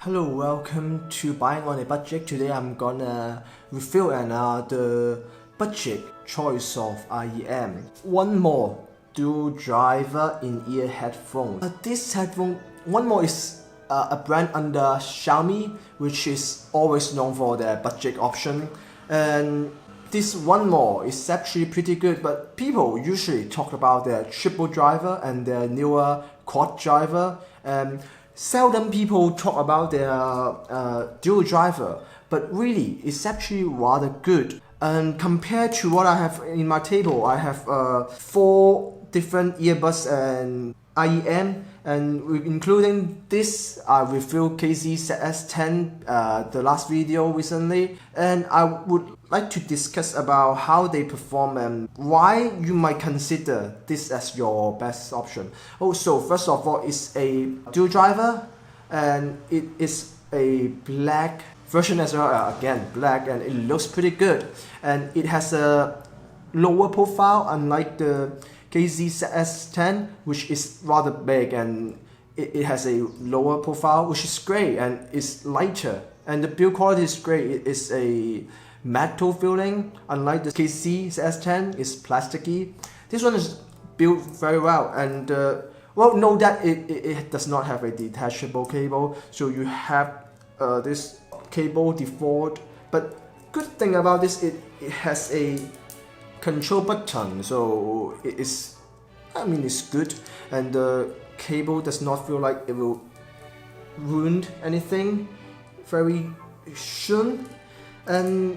Hello, welcome to Buying on a Budget. Today I'm gonna review the budget choice of IEM. One more Dual Driver in-ear headphone. This headphone, one more is a brand under Xiaomi, which is always known for their budget option. And this one more is actually pretty good, but people usually talk about their triple driver and their newer quad driver. Seldom people talk about their dual driver, but really it's actually rather good. And compared to what I have in my table, I have 4 different earbuds and IEM, and including this, I reviewed KZ-ZS10, the last video recently, and I would like to discuss about how they perform and why you might consider this as your best option. Also, first of all, it's a dual driver, and it is a black version as well. Again, black, and it looks pretty good, and it has a lower profile unlike the KZ-ZS10, which is rather big, and it has a lower profile, which is great, and it's lighter, and the build quality is great. It is a metal feeling, unlike the KZ-ZS10 is plasticky. This one is built very well, and well, note that it does not have a detachable cable, so you have this cable default. But good thing about this, it has a control button, so it's good, and the cable does not feel like it will ruin anything very soon. And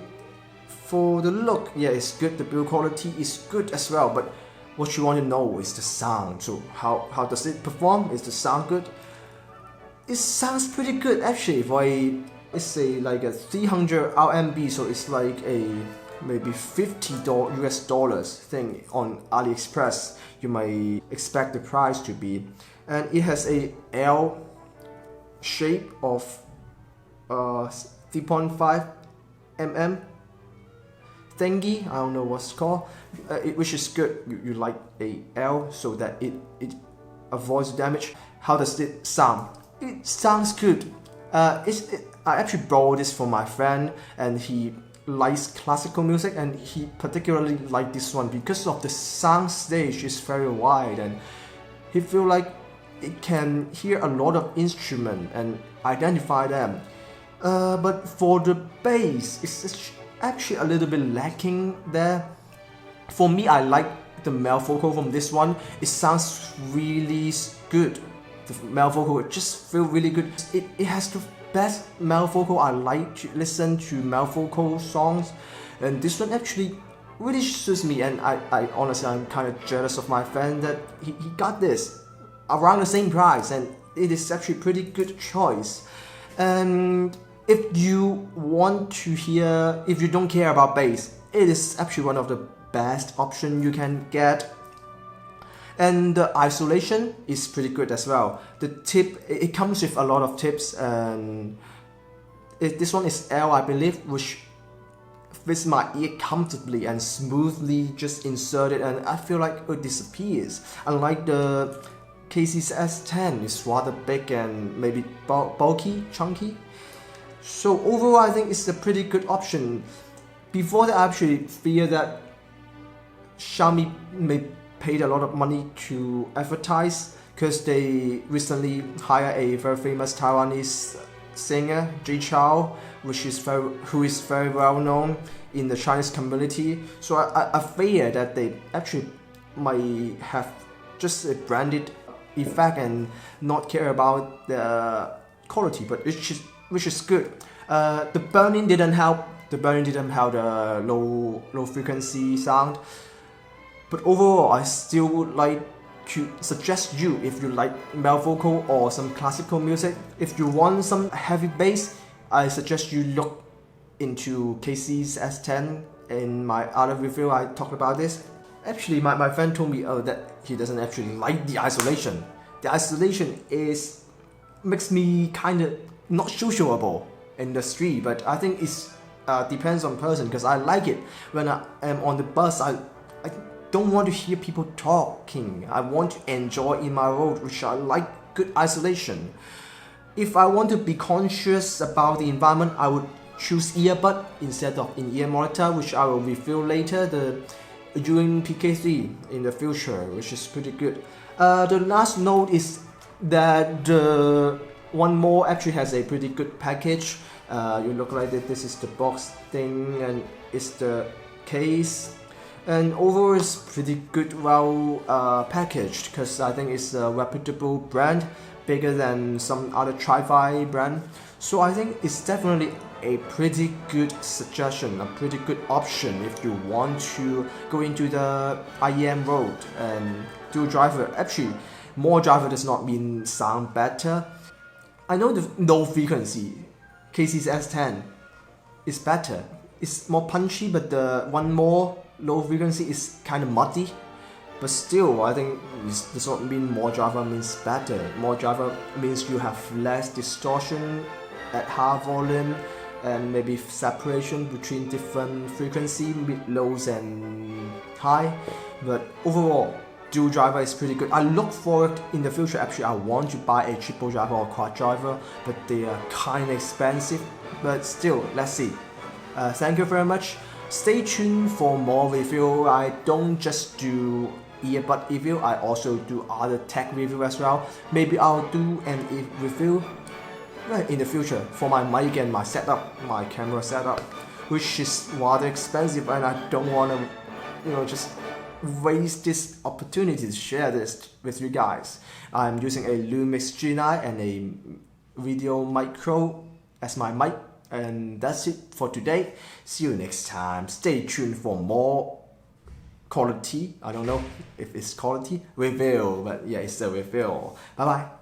for the look, yeah, it's good. The build quality is good as well, but what you want to know is the sound. So how does it perform? Is the sound good? It sounds pretty good actually. For it's like a 300 RMB, so it's like a maybe $50 US thing on AliExpress. You might expect the price to be, and it has a L shape of 3.5 mm thingy. I don't know what's called, which is good. You like a L so that it avoids damage. How does it sound? It sounds good. I actually borrowed this from my friend, and he likes classical music, and he particularly liked this one because of the sound stage is very wide, and he feel like it can hear a lot of instruments and identify them. But for the bass, it's actually a little bit lacking there. For me, I like the male vocal from this one. It sounds really good. The male vocal just feel really good. It has the best male vocal. I like to listen to male vocal songs, and this one actually really suits me. And I honestly, I'm kind of jealous of my friend that he got this around the same price, and it is actually pretty good choice. And if you want to hear, if you don't care about bass, it is actually one of the best option you can get. And the isolation is pretty good as well. The tip, it comes with a lot of tips, and this one is L, I believe, which fits my ear comfortably and smoothly, just insert it, and I feel like it disappears. Unlike the KZ-ZS10, it's rather big and maybe bulky, chunky. So overall, I think it's a pretty good option. Before that, I actually fear that Xiaomi may paid a lot of money to advertise, because they recently hired a very famous Taiwanese singer, Jay Chou, who is very well known in the Chinese community. So I fear that they actually might have just a branded effect and not care about the quality, but which is good. The burning didn't help. The burning didn't help the low frequency sound. But overall, I still would like to suggest you, if you like male vocal or some classical music, if you want some heavy bass, I suggest you look into KZ-ZS10. In my other review, I talked about this. Actually, my friend told me that he doesn't actually like the isolation. The isolation makes me kind of not sociable in the street, but I think it's depends on person, because I like it. When I am on the bus, I don't want to hear people talking. I want to enjoy in my road, which I like good isolation. If I want to be conscious about the environment, I would choose earbud instead of in-ear monitor, which I will review later, the during PK3 in the future, which is pretty good. The last note is that the one more actually has a pretty good package. You look like that. This is the box thing, and it's the case, and overall it's pretty good, well packaged, because I think it's a reputable brand, bigger than some other tri-fi brand. So I think it's definitely a pretty good suggestion, a pretty good option if you want to go into the IEM road. And dual driver, actually more driver does not mean sound better. I know the low frequency KC's S10 is better, it's more punchy, but the one more low frequency is kind of muddy. But still, I think this does not mean more driver means better. More driver means you have less distortion at high volume, and maybe separation between different frequency, mid, lows and high. But overall, dual driver is pretty good. I look forward in the future, actually I want to buy a triple driver or quad driver, but they are kind of expensive. But still, let's see. Thank you very much. Stay tuned for more review. I don't just do earbud review, I also do other tech review as well. Maybe I'll do an review in the future for my mic and my setup, my camera setup, which is rather expensive, and I don't want to, just waste this opportunity to share this with you guys. I'm using a Lumix G9 and a Video Micro as my mic, and that's it for today. See you next time. Stay tuned for more quality, I don't know if it's quality, review, but yeah, it's a review. Bye bye.